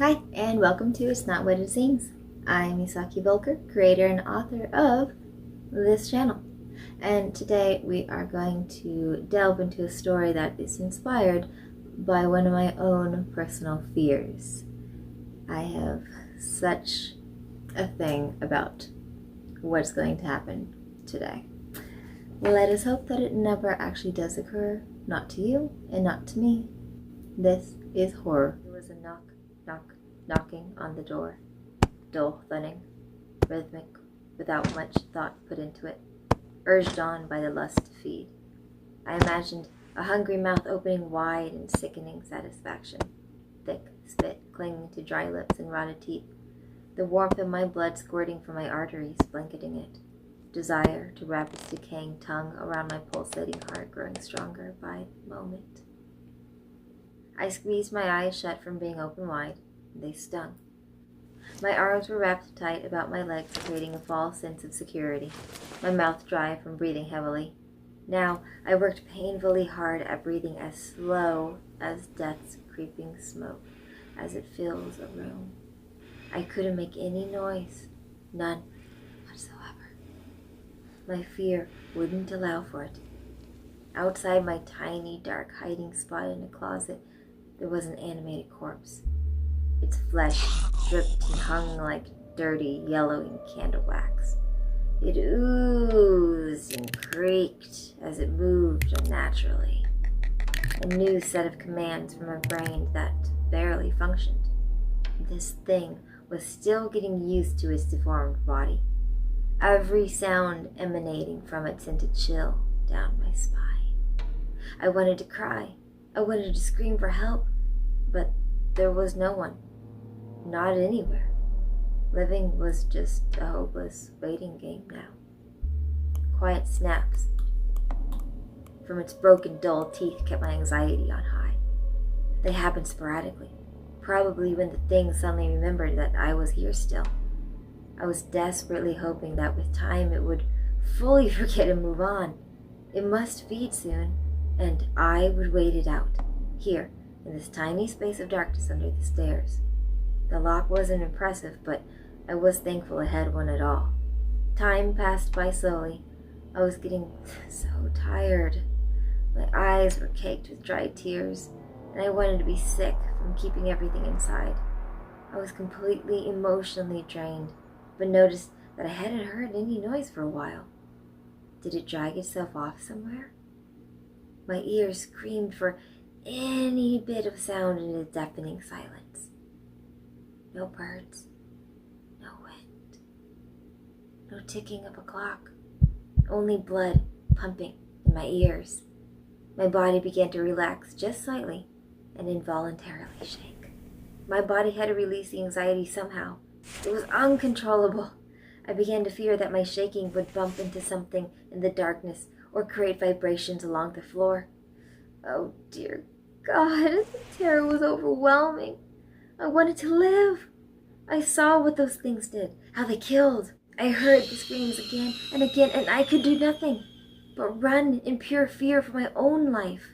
Hi, and welcome to It's Not What It Seems. I'm Isaki Voelker, creator and author of this channel. And today we are going to delve into a story that is inspired by one of my own personal fears. I have such a thing about what's going to happen today. Let us hope that it never actually does occur, not to you and not to me. This is horror. There was a knocking on the door, dull thudding, rhythmic, without much thought put into it, urged on by the lust to feed. I imagined a hungry mouth opening wide in sickening satisfaction, thick spit clinging to dry lips and rotted teeth, the warmth of my blood squirting from my arteries, blanketing it, desire to wrap its decaying tongue around my pulsating heart growing stronger by the moment. I squeezed my eyes shut from being open wide. They stung. My arms were wrapped tight about my legs, creating a false sense of security, my mouth dry from breathing heavily. Now I worked painfully hard at breathing as slow as death's creeping smoke as it fills a room. I couldn't make any noise, none whatsoever. My fear wouldn't allow for it. Outside my tiny, dark hiding spot in a closet, there was an animated corpse. Its flesh dripped and hung like dirty, yellowing candle wax. It oozed and creaked as it moved unnaturally. A new set of commands from a brain that barely functioned. This thing was still getting used to its deformed body. Every sound emanating from it sent a chill down my spine. I wanted to cry. I wanted to scream for help, but there was no one. Not anywhere. Living was just a hopeless waiting game now. Quiet snaps from its broken, dull teeth kept my anxiety on high. They happened sporadically, probably when the thing suddenly remembered that I was here still. I was desperately hoping that with time it would fully forget and move on. It must feed soon, and I would wait it out, here, in this tiny space of darkness under the stairs. The lock wasn't impressive, but I was thankful it had one at all. Time passed by slowly. I was getting so tired. My eyes were caked with dry tears, and I wanted to be sick from keeping everything inside. I was completely emotionally drained, but noticed that I hadn't heard any noise for a while. Did it drag itself off somewhere? My ears screamed for any bit of sound in a deafening silence. No birds, no wind, no ticking of a clock, only blood pumping in my ears. My body began to relax just slightly and involuntarily shake. My body had to release the anxiety somehow. It was uncontrollable. I began to fear that my shaking would bump into something in the darkness or create vibrations along the floor. Oh dear God, the terror was overwhelming. I wanted to live. I saw what those things did, how they killed. I heard the screams again, and I could do nothing but run in pure fear for my own life.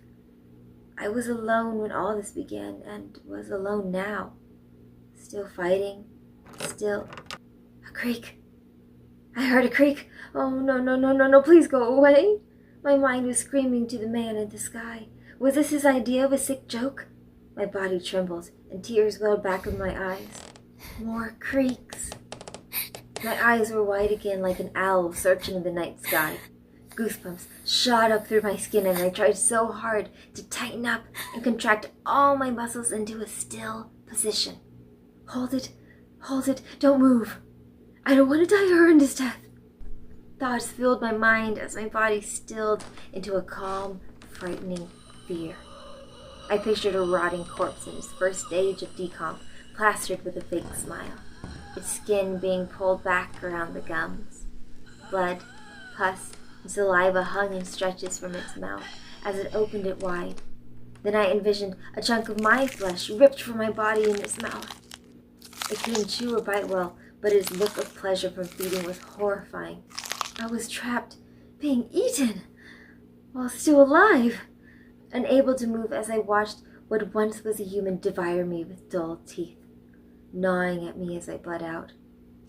I was alone when all this began, and was alone now. Still fighting, still. A creak. I heard a creak. Oh, no, please go away. My mind was screaming to the man in the sky. Was this his idea of a sick joke? My body trembled, and tears welled back in my eyes. More creaks. My eyes were wide again like an owl searching the night sky. Goosebumps shot up through my skin, and I tried so hard to tighten up and contract all my muscles into a still position. Hold it, don't move. I don't want to die a horrendous death. Thoughts filled my mind as my body stilled into a calm, frightening fear. I pictured a rotting corpse in its first stage of decomp, plastered with a fake smile, its skin being pulled back around the gums. Blood, pus, and saliva hung in stretches from its mouth as it opened it wide. Then I envisioned a chunk of my flesh ripped from my body in its mouth. It couldn't chew or bite well, but its look of pleasure from feeding was horrifying. I was trapped, being eaten, while still alive, unable to move as I watched what once was a human devour me with dull teeth. gnawing at me as I bled out.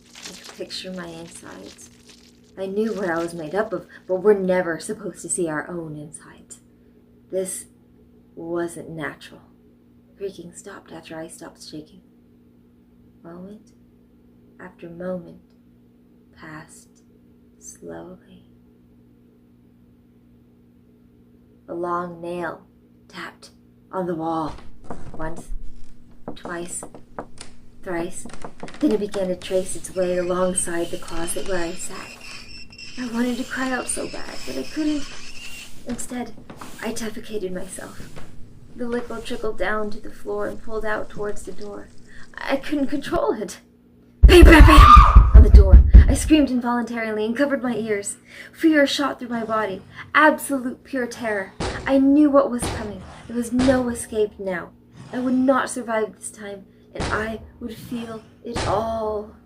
I could picture my insides. I knew what I was made up of, but we're never supposed to see our own insides. This wasn't natural. Creaking stopped after I stopped shaking. Moment after moment passed slowly. A long nail tapped on the wall. Once, twice, thrice. Then it began to trace its way alongside the closet where I sat. I wanted to cry out so bad, but I couldn't. Instead, I defecated myself. The liquid trickled down to the floor and pulled out towards the door. I couldn't control it. Bam, bam, bam! On the door. I screamed involuntarily and covered my ears. Fear shot through my body. Absolute pure terror. I knew what was coming. There was no escape now. I would not survive this time, and I would feel it all.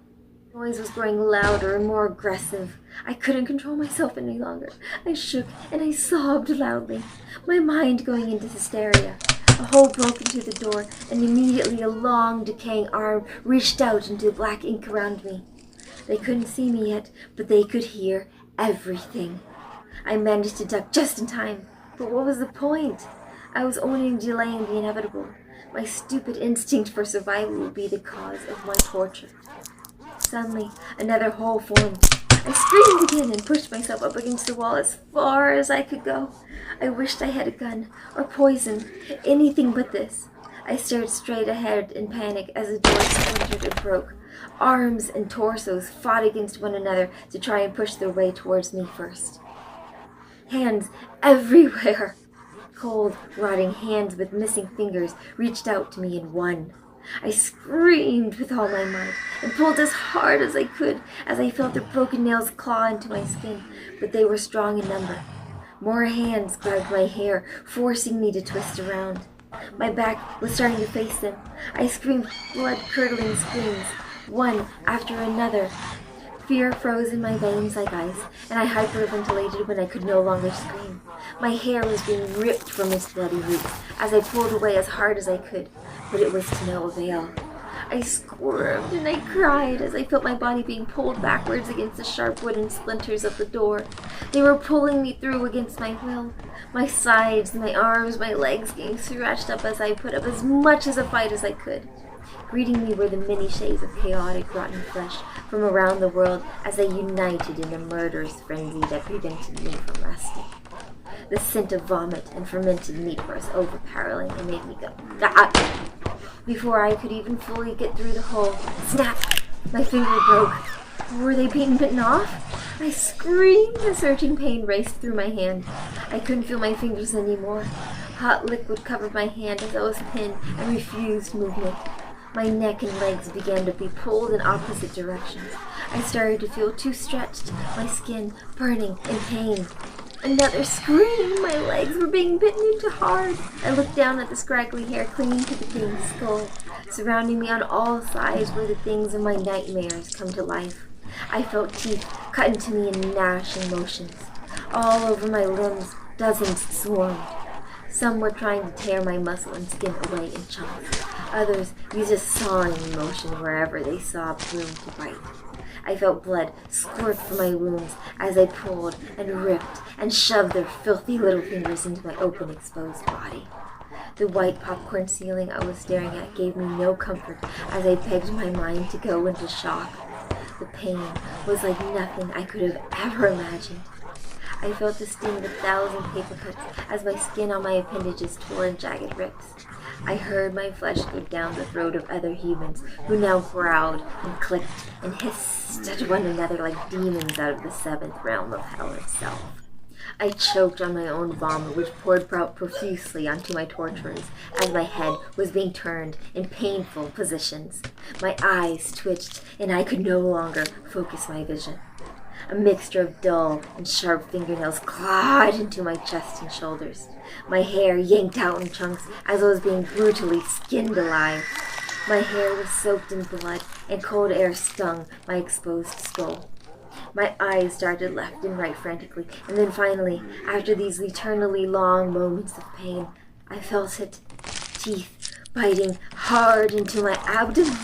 The noise was growing louder and more aggressive. I couldn't control myself any longer. I shook and I sobbed loudly, my mind going into hysteria. A hole broke into the door, and immediately a long, decaying arm reached out into the black ink around me. They couldn't see me yet, but they could hear everything. I managed to duck just in time, but what was the point? I was only delaying the inevitable. My stupid instinct for survival would be the cause of my torture. Suddenly, another hole formed. I screamed again and pushed myself up against the wall as far as I could go. I wished I had a gun or poison, anything but this. I stared straight ahead in panic as the door splintered and broke. Arms and torsos fought against one another to try and push their way towards me first. Hands everywhere. Cold, rotting hands with missing fingers reached out to me in one. I screamed with all my might and pulled as hard as I could as I felt the broken nails claw into my skin, but they were strong in number. More hands grabbed my hair, forcing me to twist around. My back was starting to face them. I screamed blood-curdling screams, one after another. Fear froze in my veins like ice, and I hyperventilated when I could no longer scream. My hair was being ripped from its bloody roots as I pulled away as hard as I could, but it was to no avail. I squirmed and I cried as I felt my body being pulled backwards against the sharp wooden splinters of the door. They were pulling me through against my will. My sides, my arms, my legs getting scratched up as I put up as much as a fight as I could. Greeting me were the many shades of chaotic, rotten flesh from around the world as they united in a murderous frenzy that prevented me from resting. The scent of vomit and fermented meat was overpowering and made me go, ah! Before I could even fully get through the hole, snap! My finger broke. Were they being bitten off? I screamed. The searching pain raced through my hand. I couldn't feel my fingers anymore. Hot liquid covered my hand as I was pinned and refused movement. My neck and legs began to be pulled in opposite directions. I started to feel too stretched, my skin burning in pain. Another scream! My legs were being bitten into hard. I looked down at the scraggly hair clinging to the thing's skull. Surrounding me on all sides were the things of my nightmares come to life. I felt teeth cut into me in gnashing motions. All over my limbs, dozens swarmed. Some were trying to tear my muscle and skin away in chunks. Others used a sawing motion wherever they saw room to bite. I felt blood squirt from my wounds as I pulled and ripped and shoved their filthy little fingers into my open, exposed body. The white popcorn ceiling I was staring at gave me no comfort as I pegged my mind to go into shock. The pain was like nothing I could have ever imagined. I felt the sting of 1,000 paper cuts as my skin on my appendages tore in jagged rips. I heard my flesh go down the throat of other humans who now growled and clicked and hissed at one another like demons out of the seventh realm of hell itself. I choked on my own vomit, which poured out profusely onto my torturers as my head was being turned in painful positions. My eyes twitched and I could no longer focus my vision. A mixture of dull and sharp fingernails clawed into my chest and shoulders. My hair yanked out in chunks as I was being brutally skinned alive. My hair was soaked in blood, and cold air stung my exposed skull. My eyes darted left and right frantically, and then finally, after these eternally long moments of pain, I felt it. Teeth biting hard into my abdomen.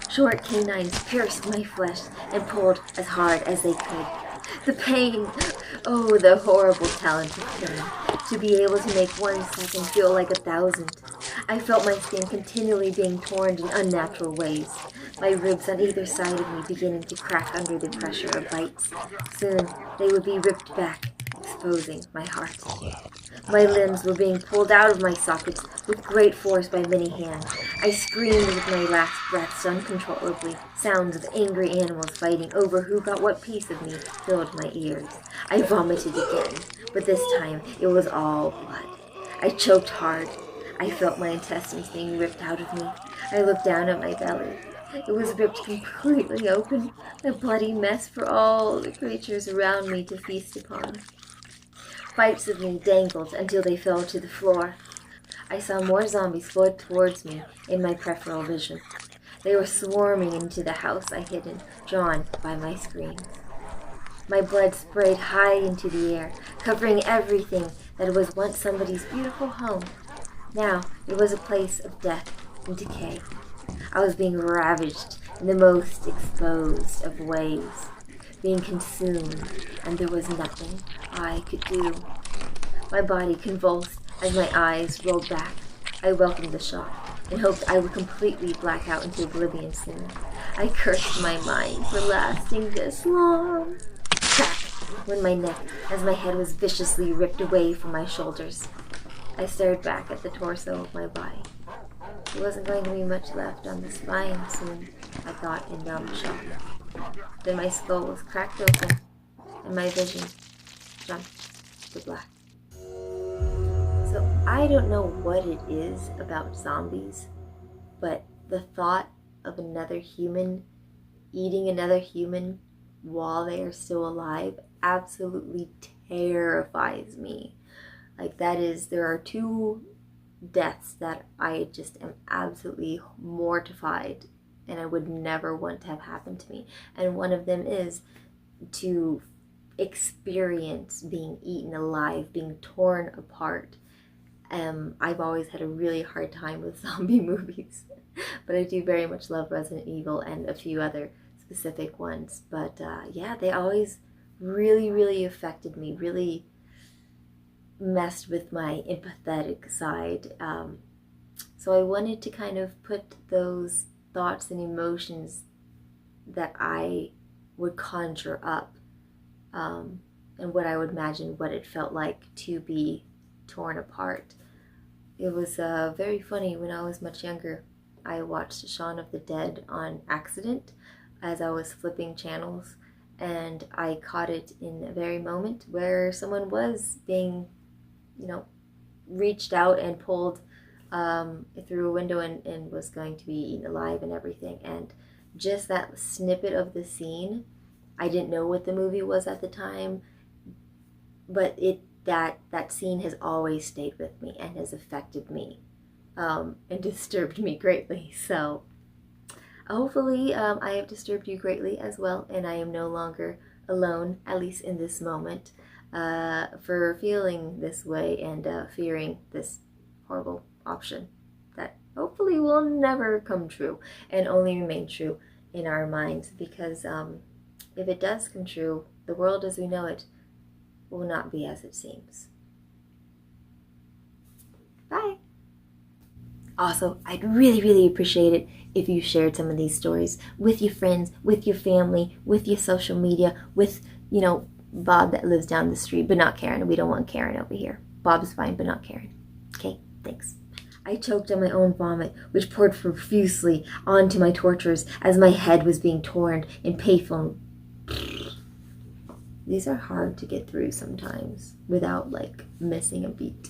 Short canines pierced my flesh and pulled as hard as they could. The pain! Oh, the horrible talent of killing. To be able to make 1 second feel like 1,000. I felt my skin continually being torn in unnatural ways. My ribs on either side of me beginning to crack under the pressure of bites. Soon, they would be ripped back, exposing my heart. My limbs were being pulled out of my sockets with great force by many hands. I screamed with my last breaths uncontrollably. Sounds of angry animals fighting over who got what piece of me filled my ears. I vomited again, but this time it was all blood. I choked hard. I felt my intestines being ripped out of me. I looked down at my belly. It was ripped completely open, a bloody mess for all the creatures around me to feast upon. Bites of me dangled until they fell to the floor. I saw more zombies float towards me in my peripheral vision. They were swarming into the house I hid in, drawn by my screams. My blood sprayed high into the air, covering everything that was once somebody's beautiful home. Now it was a place of death and decay. I was being ravaged in the most exposed of ways, being consumed, and there was nothing I could do. My body convulsed as my eyes rolled back. I welcomed the shock and hoped I would completely black out into oblivion soon. I cursed my mind for lasting this long. Crack went my neck as my head was viciously ripped away from my shoulders. I stared back at the torso of my body. There wasn't going to be much left on the spine soon, I thought in dumb shock. Then my skull was cracked open, and my vision jumped to black. So I don't know what it is about zombies, but the thought of another human eating another human while they are still alive absolutely terrifies me. Like, there are 2 deaths that I just am absolutely mortified and I would never want to have happened to me. And one of them is to experience being eaten alive, being torn apart. I've always had a really hard time with zombie movies, but I do very much love Resident Evil and a few other specific ones. But yeah, they always really, really affected me, really messed with my empathetic side. So I wanted to kind of put those thoughts and emotions that I would conjure up, and what I would imagine what it felt like to be torn apart. It was very funny. When I was much younger, I watched Shaun of the Dead on accident as I was flipping channels, and I caught it in a very moment where someone was being, reached out and pulled through a window and was going to be eaten alive and everything. And just that snippet of the scene, I didn't know what the movie was at the time, but that scene has always stayed with me and has affected me and disturbed me greatly. So hopefully I have disturbed you greatly as well, and I am no longer alone, at least in this moment, for feeling this way and fearing this horrible option that hopefully will never come true and only remain true in our minds, because if it does come true, the world as we know it will not be as it seems. Bye! Also, I'd really, really appreciate it if you shared some of these stories with your friends, with your family, with your social media, with, Bob that lives down the street, but not Karen. We don't want Karen over here. Bob's fine, but not Karen. Okay, thanks. I choked on my own vomit, which poured profusely onto my torturers as my head was being torn in painful. These are hard to get through sometimes without, missing a beat.